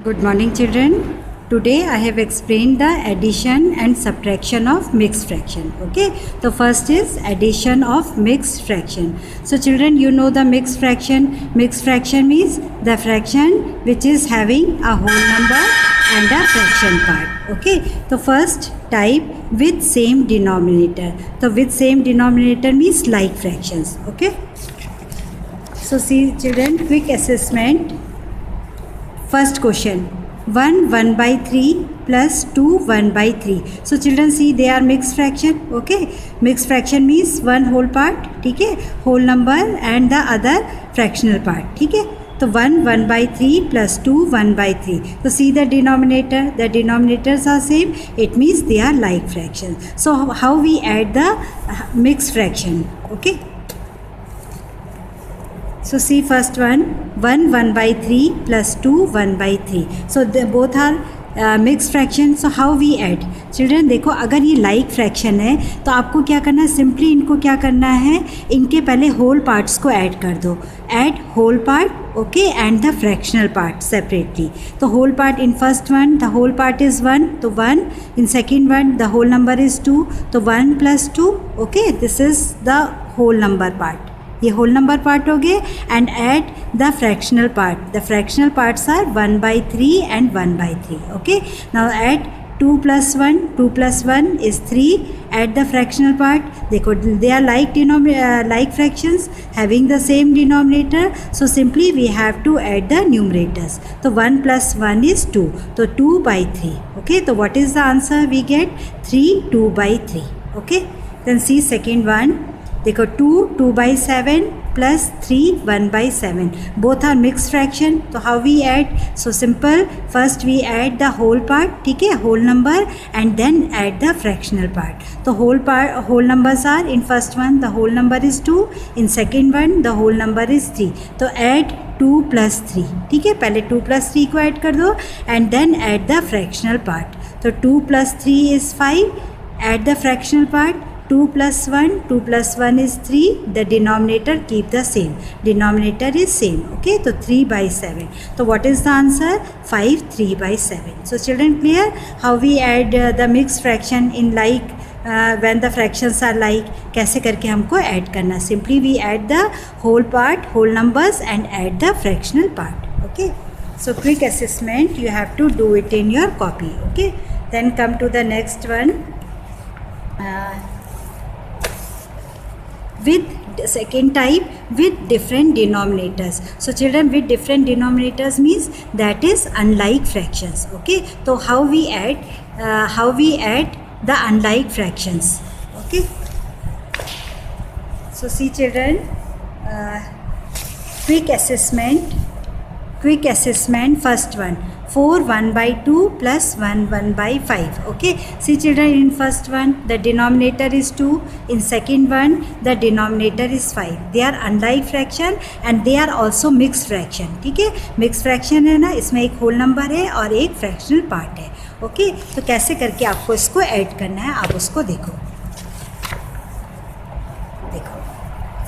Good morning, children. Today I have explained the addition and subtraction of mixed fraction. Okay, the first is addition of mixed fraction. So children, you know the mixed fraction. Mixed fraction means the fraction which is having a whole number and a fraction part. Okay, the first type with same denominator. So with same denominator means like fractions. Okay, so see children, quick assessment. First question, 1 by 3 plus 2 1 by 3. So children, see they are mixed fraction. Okay, mixed fraction means one whole part, ठीक है, whole number and the other fractional part, ठीक है. तो 1 by 3 plus 2 1 by 3. So see the denominators are same. It means they are like fractions. So how we add the mixed fraction? Okay. So see first one, 1 by 3 plus 2 1 by 3. So they both are mixed fraction. So how we add? Children देखो, अगर ये like fraction है तो आपको क्या करना है, simply इनको क्या करना है, इनके पहले whole parts को add कर दो. Add whole part, okay, and the fractional part separately. तो whole part in first one, the whole part is 1, तो 1. In second one, the whole number is 2, तो 1 plus 2, okay, this is the whole number part. ये whole number part हो गए. And add the fractional part. The fractional parts are 1 by 3 and 1 by 3. Okay, now add 2 plus 1. 2 plus 1 is 3. Add the fractional part. देखो they are like fractions having the same denominator. So simply we have to add the numerators. तो 1 plus 1 is 2. तो 2 by 3. Okay, तो what is the answer we get? 3 2 by 3. Okay, then see second one. देखो 2 by 7 plus 3 1 by 7. Both are mixed fraction. तो how we add? So simple. First we add the whole part, ठीक है, whole number, and then add the fractional part. तो whole numbers are, in first one the whole number is 2. In second one the whole number is 3. तो add 2 plus 3. ठीक है, पहले 2 plus 3 को add कर दो and then add the fractional part. तो 2 plus 3 is 5. Add the fractional part. 2 plus 1 is 3. The denominator keep the same. Denominator is same. Okay, so 3 by 7. So what is the answer? 5 3 by 7. So children, clear how we add the mixed fraction in like when the fractions are like. कैसे करके हमको add करना? Simply we add the whole part, whole numbers, and add the fractional part. Okay, so quick assessment, you have to do it in your copy. Okay, then come to the next one. With second type with different denominators. So children, with different denominators means that is unlike fractions. Okay, so how we add the unlike fractions. Okay, so see children, quick assessment. First one, 4 1 by 2 plus 1 by 5. Okay, see children, in first one the denominator is 2. In second one the denominator is 5. They are unlike fraction and they are also mixed fraction. ठीक है, mixed fraction है ना, इसमें एक whole number है और एक fractional part है. ओके, तो कैसे करके आपको इसको ऐड करना है, आप उसको देखो.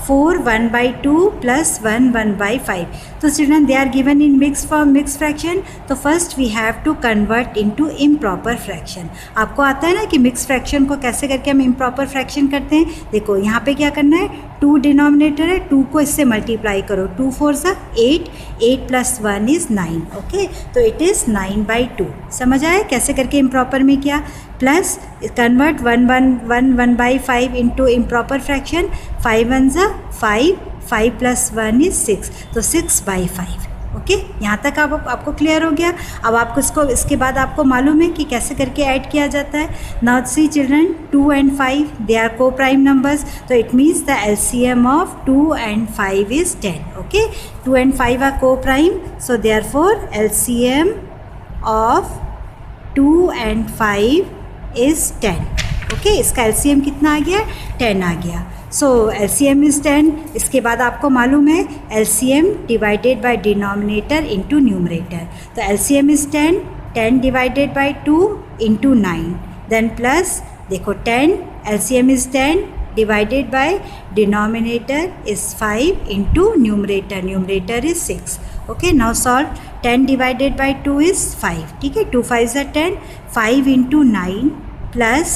4 1 by 2 plus 1 by 5. So children, they are given in mixed form, mixed fraction. तो first we have to convert into improper fraction. आपको आता है ना कि mixed fraction को कैसे करके हम improper fraction करते हैं. देखो यहाँ पे क्या करना है, 2 डिनोमिनेटर है, 2 को इससे मल्टीप्लाई करो. 2 4 8. 8 plus 1 is 9. ओके, तो इट इज़ 9 by 2. समझ आया कैसे करके improper में किया. Plus convert 1 by 5 into improper fraction. 5 1 5. 5 plus 1 is 6. तो 6 by 5. ओके, यहाँ तक आपको क्लियर हो गया. अब आपको इसके बाद आपको मालूम है कि कैसे करके ऐड किया जाता है. Now see children, 2 and 5 they are co prime numbers. तो it means the LCM of 2 and 5 is 10. Okay, 2 and 5 are co prime. So therefore LCM of 2 and 5 is 10. Okay, इसका LCM कितना आ गया? 10 आ गया. So LCM is 10. इसके बाद आपको मालूम है LCM divided by denominator into numerator. तो LCM is 10. 10 divided by 2 into 9. Then plus देखो 10, LCM is 10 divided by denominator is 5 into numerator. Numerator is 6. Okay, now solve. 10 divided by 2 is 5. ठीक है, 2 5s are 10. 5 into 9 plus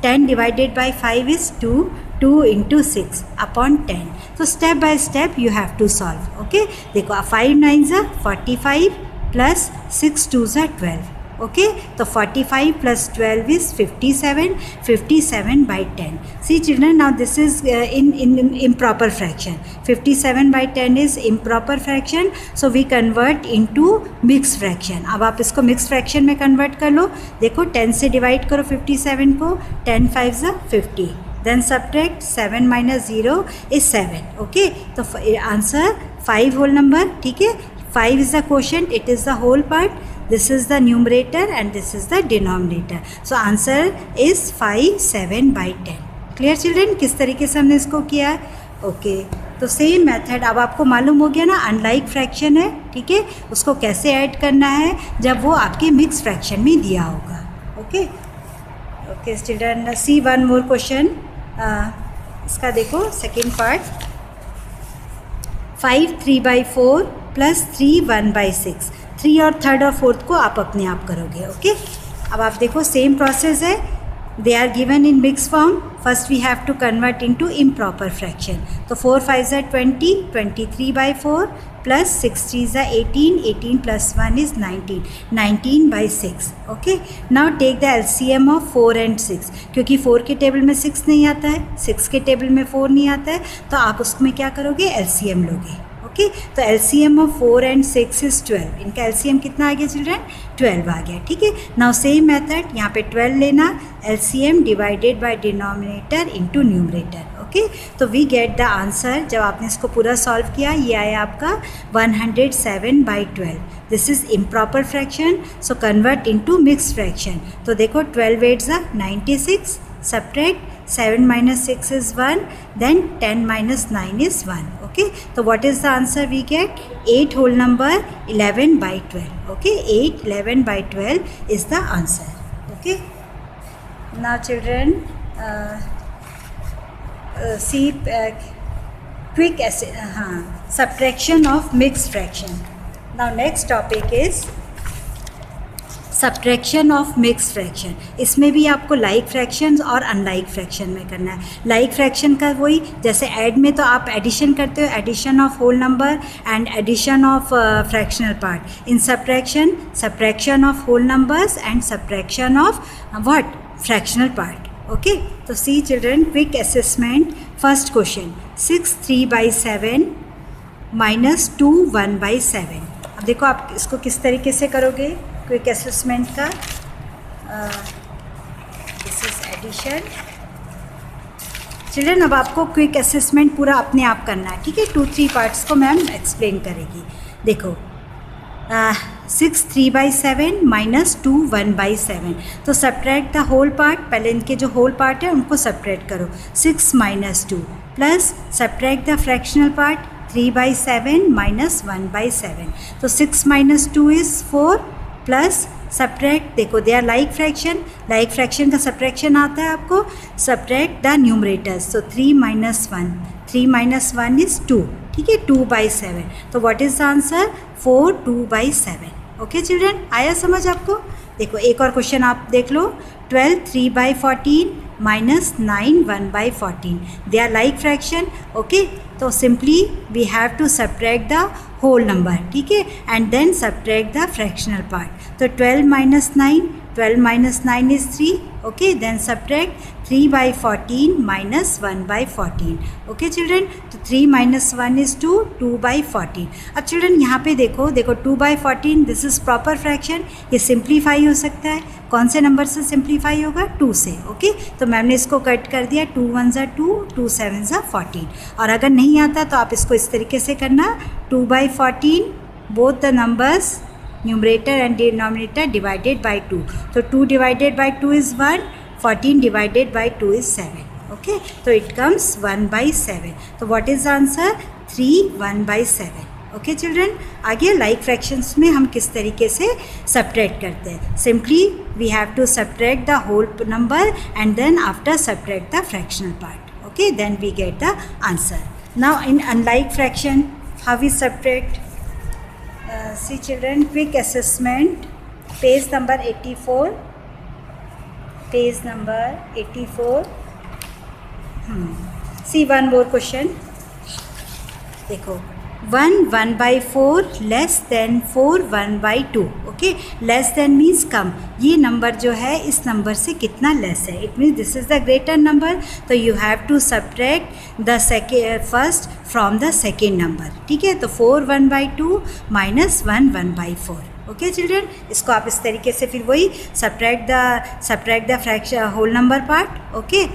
10 divided by 5 is 2. 2 into 6 upon 10. So step by step you have to solve. Okay, देखो 5 9s are 45 plus 6 2s are 12. Okay, so 45 plus 12 is 57. 57 by 10. See children, now this is in improper fraction. 57 by 10 is improper fraction, so we convert into mixed fraction. अब आप इसको mixed fraction में convert कर लो. देखो 10 से divide करो 57 को. 10 5s are 50. Then subtract 7 minus 0 is 7. Okay, तो answer 5 whole number. ठीक है, 5 is the quotient, it is the whole part. This is the numerator and this is the denominator. So answer is 5 7 by 10. Clear children? किस तरीके से हमने इसको किया है? ओके, तो सेम मेथड अब आपको मालूम हो गया ना. अनलाइक फ्रैक्शन है, ठीक है, उसको कैसे ऐड करना है जब वो आपके मिक्स फ्रैक्शन में दिया होगा. ओके ओके चिल्ड्रन, सी वन मोर क्वेश्चन. इसका देखो second part. 5 3 by 4 plus 3 1 by 6. 3 और थर्ड और फोर्थ को आप अपने आप करोगे. ओके, अब आप देखो सेम प्रोसेस है. They are given in mix form. First we have to convert into improper fraction. तो 4 5s are 20. 23 by 4 plus 6 3s are 18. 18 plus 1 is 19. 19 by 6. Okay, now take the LCM of 4 and 6. क्योंकि 4 के table में 6 नहीं आता है, 6 के table में 4 नहीं आता है, तो आप उसमें क्या करोगे, एलसीएम लोगे. ओके, तो एलसीएम ऑफ 4 and 6 इज 12. इनका एलसीएम कितना आ गया चिल्ड्रन? 12 आ गया. ठीक है, नाउ सेम मेथड, यहाँ पे 12 लेना, LCM divided by denominator into numerator. Okay, तो वी गेट द आंसर. जब आपने इसको पूरा सॉल्व किया, ये आया आपका 107 by 12. This is improper fraction, so convert into mixed fraction. तो देखो 12 8s are 96. Subtract 7 minus 6 is 1. Then 10 minus 9 is 1. Okay, so what is the answer we get? 8 whole number 11 by 12. Okay, 8 11 by 12 is the answer. Okay, now children see quick subtraction of mixed fraction. Now next topic is subtraction of mix fraction. इसमें भी आपको like fractions और unlike fraction में करना है. Like fraction का वही, जैसे ऐड में तो आप एडिशन करते हो, addition of whole number and addition of fractional part. In subtraction, subtraction of whole numbers and subtraction of what, fractional part. Okay, तो see children, quick assessment. First question, 6 3 by 7 minus 2 1 by 7. अब देखो आप इसको किस तरीके से करोगे quick assessment का. This is addition. चिल्ड्रन, अब आपको क्विक असेसमेंट पूरा अपने आप करना है. ठीक है, 2-3 पार्ट्स को मैम एक्सप्लेन करेगी. देखो 6 3 by 7 माइनस 2 1 by 7. तो सब्ट्रैक्ट द होल पार्ट. पहले इनके जो होल पार्ट है उनको सब्ट्रैक्ट करो. 6 minus 2 plus subtract the fractional part. 3 by 7 minus 1 by 7. तो 6 minus 2 is 4 प्लस सब्ट्रैक्ट. देखो they are like fraction. Like fraction का सब्ट्रैक्शन आता है आपको. Subtract the numerators. तो 3 minus 1. 3 minus 1 is 2. ठीक है, 2 by 7. तो what is the answer? 4 2 by 7. Okay children, आया समझ आपको? देखो एक और क्वेश्चन आप देख लो. 12 3 by 14 minus 9 1 by 14. They are like fraction. Okay, तो simply we have to subtract the whole number. ठीक है, and then subtract the fractional part. तो 12 minus 9, 12 minus 9 is 3. Okay, then subtract 3 by 14 minus 1 by 14. Okay children, तो 3 minus 1 is 2, 2 by 14. अब children यहाँ पे देखो 2 by 14, this is proper fraction. ये simplify हो सकता है. कौन से नंबर से सिंप्लीफाई होगा? 2 से. ओके, तो मैम ने इसको कट कर दिया. 2 1s are 2, 2 7s are 14. और अगर नहीं आता तो आप इसको इस तरीके से करना. 2 by 14, both the numbers numerator and denominator divided by 2. So 2 divided by 2 is 1, 14 divided by 2 is 7. Okay, so it comes 1 by 7. So what is the answer? 3 1 by 7. Okay children, आगे लाइक फ्रैक्शंस में हम किस तरीके से subtract करते हैं. Simply we have to subtract the whole number and then after subtract the fractional part. Okay, then we get the answer. Now in unlike fraction, how we subtract? See children, quick assessment, page number 84. Page number 84. See one more question. देखो 1/4 less than 4/1/2. Okay, less than means कम. ये number जो है इस number से कितना less है. It means this is the greater number. तो you have to subtract the first from the second number. ठीक है, तो 4/1/2 माइनस 1/4. ओके चिल्ड्रन, इसको आप इस तरीके से फिर वही subtract the fraction whole number part. Okay,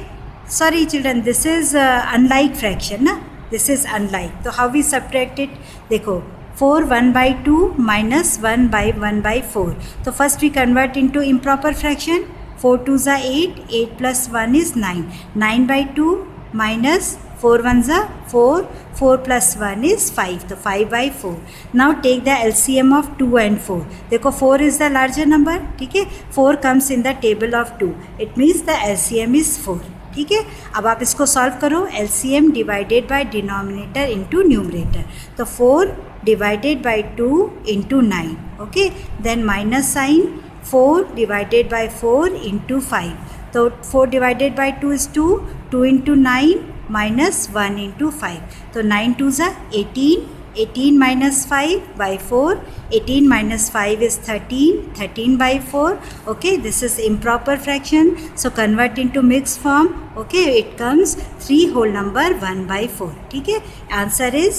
sorry children, this is unlike fraction ना, दिस इज़ अनलाइक. तो हाउ वी सब्ट्रैक्ट इट. देखो 4/1/2 माइनस 1/1/4. तो first we convert into improper fraction. 4 2 ज़ा 8, 8 प्लस 1 इज़ 9, 9/2 माइनस 4 1 ज़ा 4, 4 प्लस 1 इज़ 5, तो 5/4. Now take the LCM of 2 and 4. देखो 4 is the larger number. ठीक है, 4 comes in the table of 2. It means the LCM is 4. ठीक है, अब आप इसको सॉल्व करो. LCM divided by denominator into numerator. तो 4 divided by 2 into 9. Okay, then minus sign. 4 divided by 4 into 5. तो 4 divided by 2 is 2, 2 into 9 minus 1 into 5. तो 9 2 ज़ा 18, 18 minus 5/4, 18 minus 5 is 13, 13/4. Okay, this is improper fraction, so convert into mixed form. Okay, it comes 3 whole number 1/4. ठीक है, answer is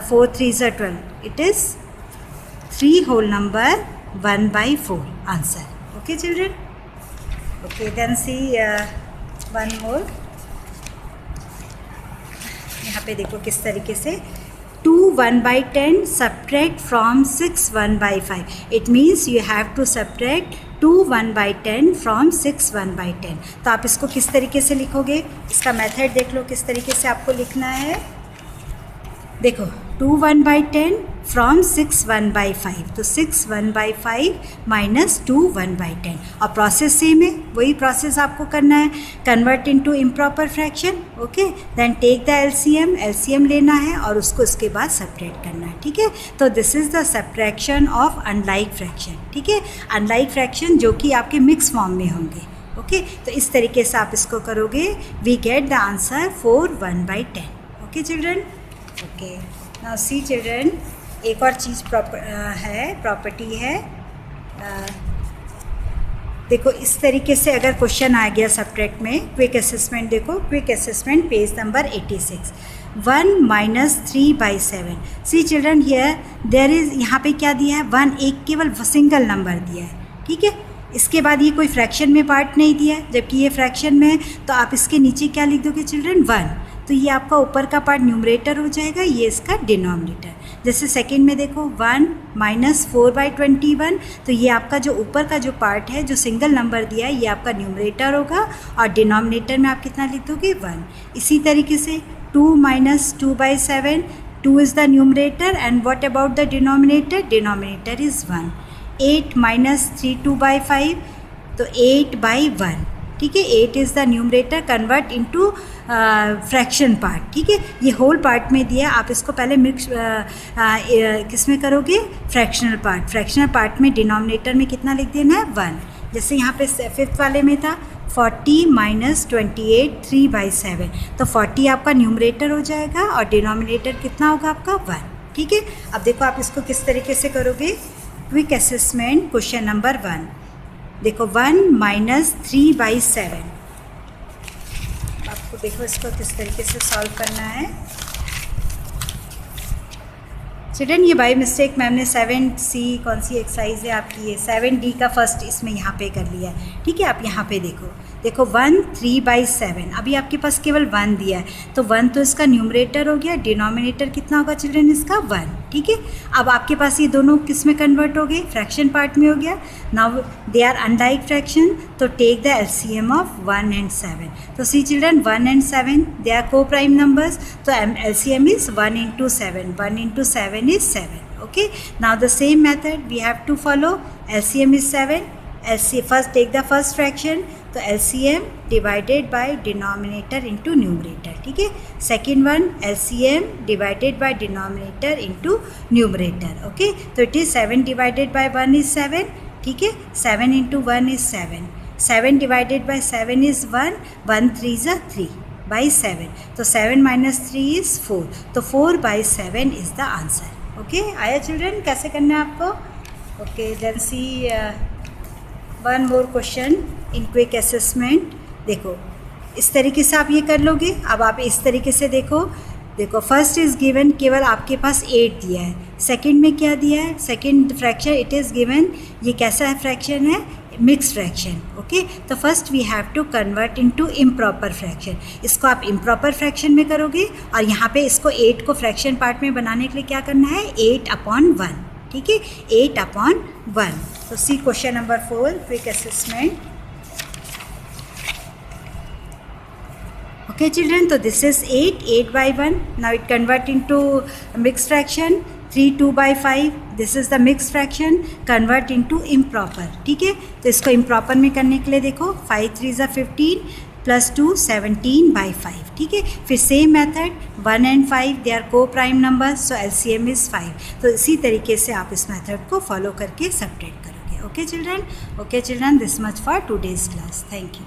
4 3s are 12. It is 3 whole number 1/4 answer. Okay children. Okay, then see one more. यहाँ पे देखो किस तरीके से 2 1/10 subtract from 6 1/5. It means you have to subtract 2 1/10 from 6 1/10. तो आप इसको किस तरीके से लिखोगे, इसका मेथड देख लो किस तरीके से आपको लिखना है. देखो 2 1/10 फ्रॉम 6 1/5. तो 6 1/5 माइनस 2 1/10. और प्रोसेस सेम है, वही प्रोसेस आपको करना है. Convert into improper fraction. Okay, then take the LCM. LCM लेना है और उसको उसके बाद सब्ट्रैक्ट करना है. ठीक है, तो this is the subtraction of unlike fraction. ठीक है, अनलाइक फ्रैक्शन जो कि आपके मिक्स फॉर्म में होंगे. ओके, तो इस तरीके से आप इसको करोगे. We get the answer 4 1/10. Okay children. Okay, now see children, एक और चीज़ प्रॉपर्टी है. देखो इस तरीके से अगर क्वेश्चन आ गया सब्ट्रैक्ट में, क्विक असेसमेंट. देखो quick assessment page number 86. 1 minus 3/7. See children, here there is, यहाँ पे क्या दिया है, 1, एक केवल सिंगल नंबर दिया है. ठीक है, इसके बाद ये कोई फ्रैक्शन में पार्ट नहीं दिया है, जबकि ये फ्रैक्शन में है. तो आप इसके नीचे क्या लिख दोगे चिल्ड्रन, 1. तो ये आपका ऊपर का पार्ट न्यूमरेटर हो जाएगा, ये इसका डिनोमिनेटर. जैसे सेकंड में देखो 1 माइनस 4/21. तो ये आपका जो ऊपर का जो पार्ट है, जो सिंगल नंबर दिया है, ये आपका न्यूमरेटर होगा और डिनोमिनेटर में आप कितना लिख दोगे, 1. इसी तरीके से 2 minus 2/7. 2 is the numerator and what about the denominator, denominator is 1. 8 minus 3 2/5. तो 8/1. ठीक है, 8 is the numerator. Convert into fraction part. ठीक है, ये होल पार्ट में दिया, आप इसको पहले मिक्स किस में करोगे, फ्रैक्शनल पार्ट. फ्रैक्शनल पार्ट में डिनोमिनेटर में कितना लिख देना है, 1. जैसे यहाँ पे फिफ्थ वाले में था 40 माइनस 28 3/7. तो 40 आपका न्यूमरेटर हो जाएगा और डिनोमिनेटर कितना होगा आपका, 1. ठीक है, अब देखो आप इसको किस तरीके से करोगे. Quick assessment question number 1. देखो 1 माइनस 3/7. आपको देखो इसको किस तरीके से सॉल्व करना है. चिल्ड्रन, ये बाय मिस्टेक मैम ने 7C कौन सी एक्सरसाइज है आपकी, ये 7D का फर्स्ट इसमें यहाँ पे कर लिया है. ठीक है, आप यहाँ पे देखो 1 3/7. अभी आपके पास केवल 1 दिया है, तो 1 तो इसका न्यूमरेटर हो गया. डिनोमिनेटर कितना होगा चिल्ड्रन इसका, 1. ठीक है, अब आपके पास ये दोनों किस में कन्वर्ट हो गए, फ्रैक्शन पार्ट में हो गया. Now they are unlike fraction, तो take the LCM of 1 and 7. तो see children, 1 and 7 they are co prime numbers. तो LCM is 1 into 7. 1 into 7 is 7. Okay, now the same method we have to follow. LCM is 7. LCM, first take the first fraction, तो LCM divided by denominator into numerator, ठीक है. Second one LCM divided by denominator into numerator, okay. तो it is 7 divided by 1 is 7, ठीक है. 7 into 1 is 7. 7 divided by 7 is 1. 1 3 is 3 by 7. तो 7 minus 3 is 4. तो 4 by 7 is the answer. Okay, आया children? कैसे करना है आपको? Okay, then see one more question in quick assessment. देखो इस तरीके से आप ये कर लोगे. अब आप इस तरीके से देखो फर्स्ट इज़ गिवन, केवल आपके पास 8 दिया है. सेकंड में क्या दिया है? Second fraction it is given. ये कैसा है फ्रैक्शन है? Mix fraction. ओके, तो first we have to convert into improper fraction. इसको आप इम्प्रॉपर फ्रैक्शन में करोगे और यहाँ पे इसको 8 को फ्रैक्शन पार्ट में बनाने के लिए क्या करना है? 8/1, ठीक है. 8/1. तो see question number 4 quick assessment. Okay children, तो this is 8/1. Now it convert into mix fraction. 3/2/5. This is the mix fraction. Convert into improper, ठीक है. तो इसको इम्प्रॉपर में करने के लिए देखो 5 3 is 15 + 2 17/5, ठीक है. फिर same method 1 and 5 they are co prime numbers, so LCM is 5. तो इसी तरीके से आप इस मेथड को फॉलो करके सब्ट्रैक्ट करोगे. Okay children, this much for today's class. Thank you.